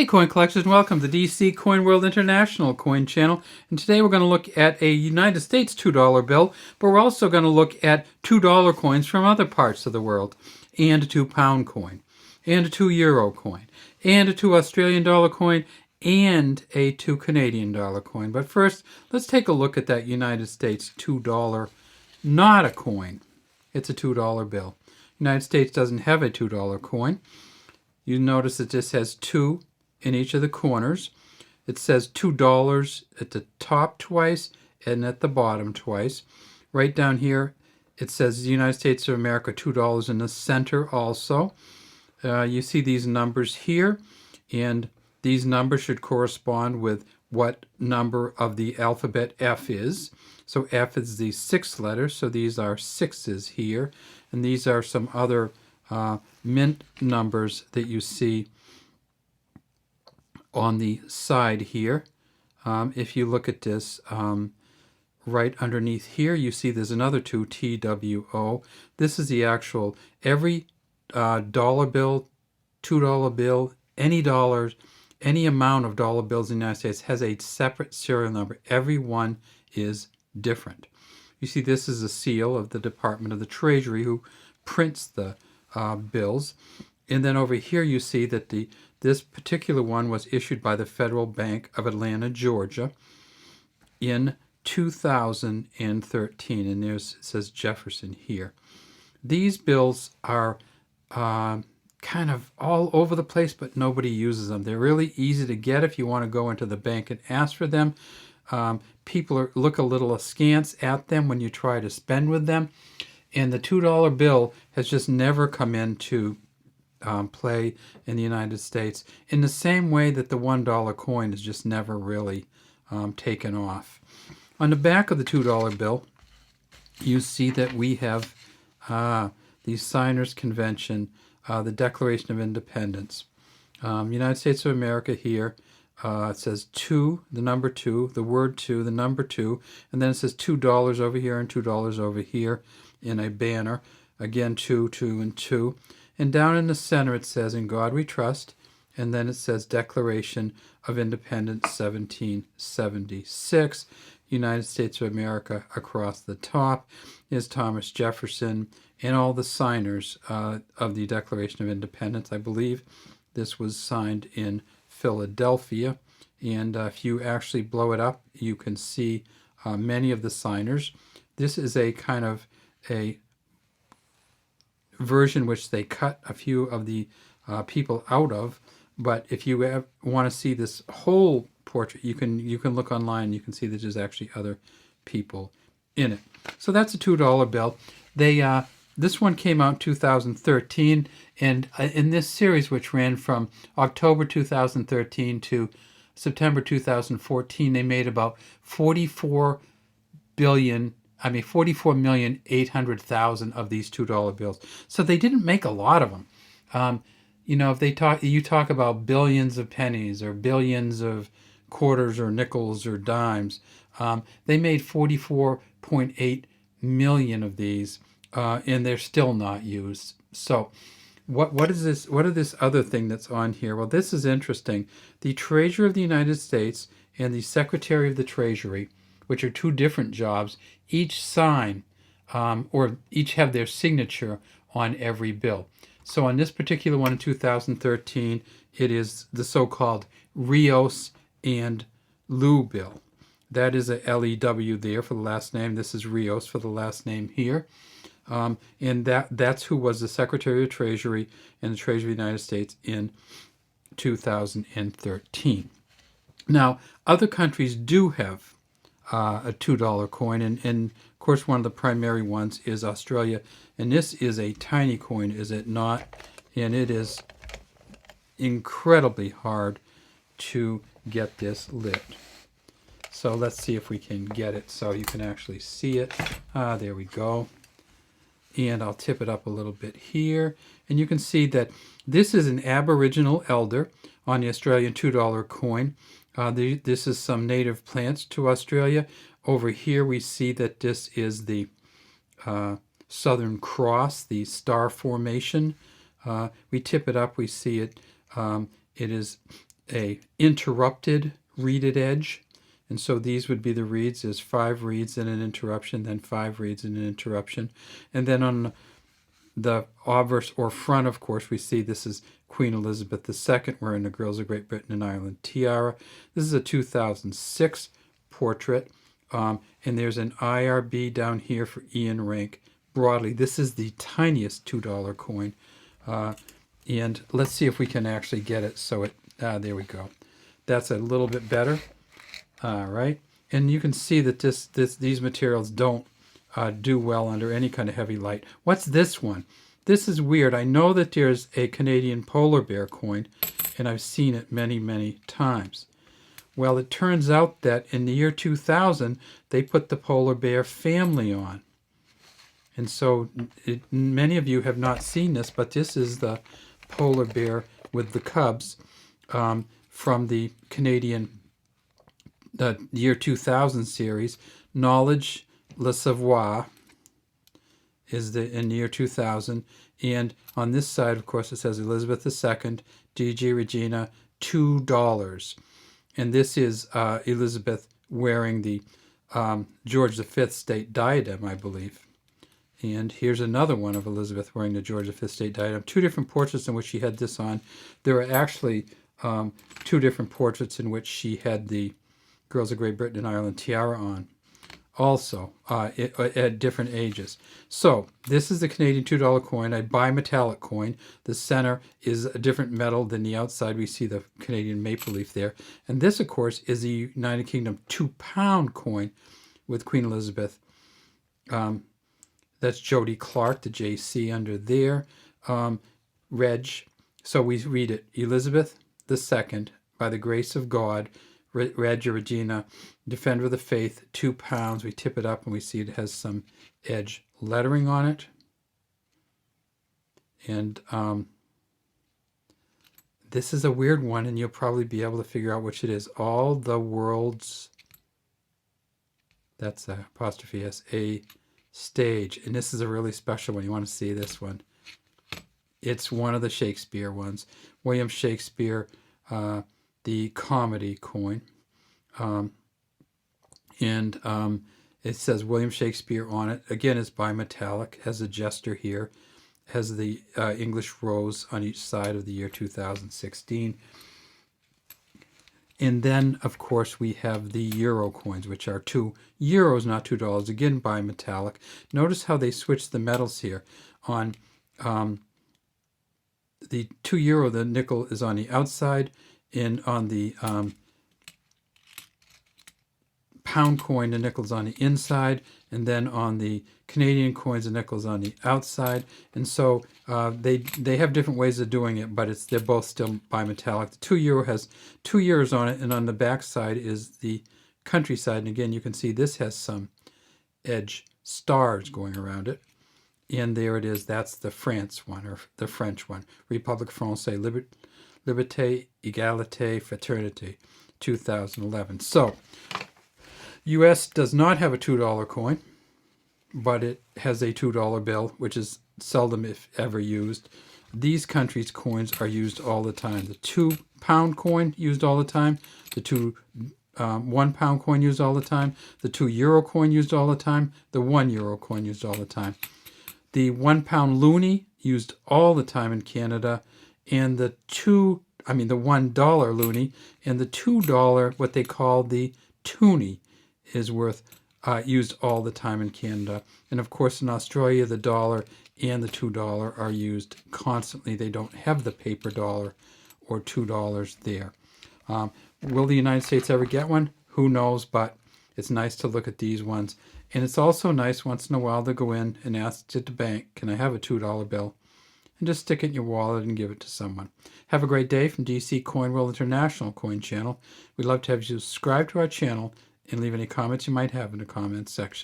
Hey coin collectors, and welcome to DC Coin World International Coin Channel. And today we're going to look at a United States $2 bill, but we're also going to look at $2 coins from other parts of the world, and a £2 coin, and a €2 coin, and a $2 Australian dollar coin, and a $2 Canadian dollar coin. But first, let's take a look at that United States $2, not a coin. It's a $2 bill. United States doesn't have a $2 coin. You notice it just has 2 in each of the corners. It says $2 at the top twice and at the bottom twice. Right down here it says the United States of America $2 in the center also. You see these numbers here, and these numbers should correspond with what number of the alphabet F is. So F is the 6th letter, so these are 6s here, and these are some other mint numbers that you see on the side here. If you look at this, right underneath here, you see there's another 2, TWO. This is the actual, every dollar bill, $2 bill, any dollars, any amount of dollar bills in the United States has a separate serial number. Every one is different. You see this is a seal of the Department of the Treasury who prints the bills. And then over here you see that this particular one was issued by the Federal Bank of Atlanta, Georgia in 2013. And it says Jefferson here. These bills are kind of all over the place, but nobody uses them. They're really easy to get if you want to go into the bank and ask for them. People look a little askance at them when you try to spend with them. And the $2 bill has just never come into play in the United States in the same way that the $1 coin has just never really taken off. On the back of the $2 bill, you see that we have the Signers Convention, the Declaration of Independence. United States of America here, it says 2, the number 2, the word 2, the number 2, and then it says $2 over here and $2 over here in a banner. Again, 2, 2, and 2. And down in the center it says, "In God We Trust," and then it says Declaration of Independence 1776. United States of America across the top is Thomas Jefferson and all the signers of the Declaration of Independence. I believe this was signed in Philadelphia, and if you actually blow it up, you can see many of the signers. This is a kind of a version which they cut a few of the people out of, but if you want to see this whole portrait, you can look online. You can see that there's actually other people in it. So that's a $2 bill. This one came out in 2013, and in this series, which ran from October 2013 to September 2014, they made about 44,800,000 of these $2 bills. So they didn't make a lot of them. If you talk about billions of pennies or billions of quarters or nickels or dimes, they made 44.8 million of these, and they're still not used. So what is this? What is this other thing that's on here? Well, this is interesting. The Treasurer of the United States and the Secretary of the Treasury, which are 2 different jobs, each sign or each have their signature on every bill. So on this particular one in 2013, it is the so-called Rios and Lew bill. That is a LEW there for the last name. This is Rios for the last name here. And that's who was the Secretary of Treasury and the Treasury of the United States in 2013. Now, other countries do have a $2 coin, and of course one of the primary ones is Australia, and this is a tiny coin, is it not? And it is incredibly hard to get this lit. So let's see if we can get it so you can actually see it. There we go. And I'll tip it up a little bit here, and you can see that this is an Aboriginal elder on the Australian $2 coin. This is some native plants to Australia. Over here we see that this is the Southern Cross, the star formation. We tip it up, we see it. It is a interrupted reeded edge. And so these would be the reeds. There's 5 reeds and an interruption, then 5 reeds and an interruption. And then on the obverse or front, of course, we see this is Queen Elizabeth II wearing the Girls of Great Britain and Ireland tiara. This is a 2006 portrait. And there's an IRB down here for Ian Rank. Broadly, this is the tiniest $2 coin. And let's see if we can actually get it so it, there we go. That's a little bit better. All right. And you can see that these materials don't do well under any kind of heavy light. What's this one? This is weird. I know that there's a Canadian polar bear coin, and I've seen it many, many times. Well, it turns out that in the year 2000, they put the polar bear family on. And so many of you have not seen this, but this is the polar bear with the cubs from the Canadian the year 2000 series. Knowledge Le Savoir is in the year 2000. And on this side, of course, it says Elizabeth II, DG Regina, $2. And this is Elizabeth wearing the George V state diadem, I believe. And here's another one of Elizabeth wearing the George V state diadem. 2 different portraits in which she had this on. There are actually 2 different portraits in which she had the Girls of Great Britain and Ireland tiara on, also at different ages. So this is the Canadian $2 coin, a bimetallic coin. The center is a different metal than the outside. We see the Canadian maple leaf there. And this, of course, is the United Kingdom £2 coin with Queen Elizabeth. That's Jody Clark, the JC under there. Reg. So we read it, Elizabeth II, by the grace of God, Regia Regina, Defender of the Faith, £2. We tip it up and we see it has some edge lettering on it. And this is a weird one, and you'll probably be able to figure out which it is. All the world's, that's a apostrophe S, a stage. And this is a really special one. You want to see this one. It's one of the Shakespeare ones. William Shakespeare, the comedy coin. It says William Shakespeare on it. Again, it's bimetallic, has a jester here, has the English rose on each side of the year 2016. And then, of course, we have the euro coins, which are €2, not $2, again bimetallic. Notice how they switch the metals here. On the €2, the nickel is on the outside, and on the pound coin, the nickel's on the inside, and then on the Canadian coins, the nickel's on the outside. And so they have different ways of doing it, but they're both still bimetallic. The €2 has 2 years on it, and on the back side is the countryside. And again, you can see this has some edge stars going around it. And there it is. That's the France one, or the French one. République Française, Liberté, Égalité, Fraternité, 2011. So, U.S. does not have a $2 coin, but it has a $2 bill, which is seldom, if ever, used. These countries' coins are used all the time. The £2 coin used all the time. The £1 coin used all the time. The €2 coin used all the time. The €1 coin used all the time. The £1 loonie used all the time in Canada, and the $1 loonie and the $2, what they call the toonie, is used all the time in Canada. And of course in Australia, the dollar and the $2 are used constantly. They don't have the paper dollar or $2 there. Will the United States ever get one? Who knows, but it's nice to look at these ones. And it's also nice once in a while to go in and ask at the bank, can I have a $2 bill? And just stick it in your wallet and give it to someone. Have a great day from DC Coin World International Coin Channel. We'd love to have you subscribe to our channel and leave any comments you might have in the comments section.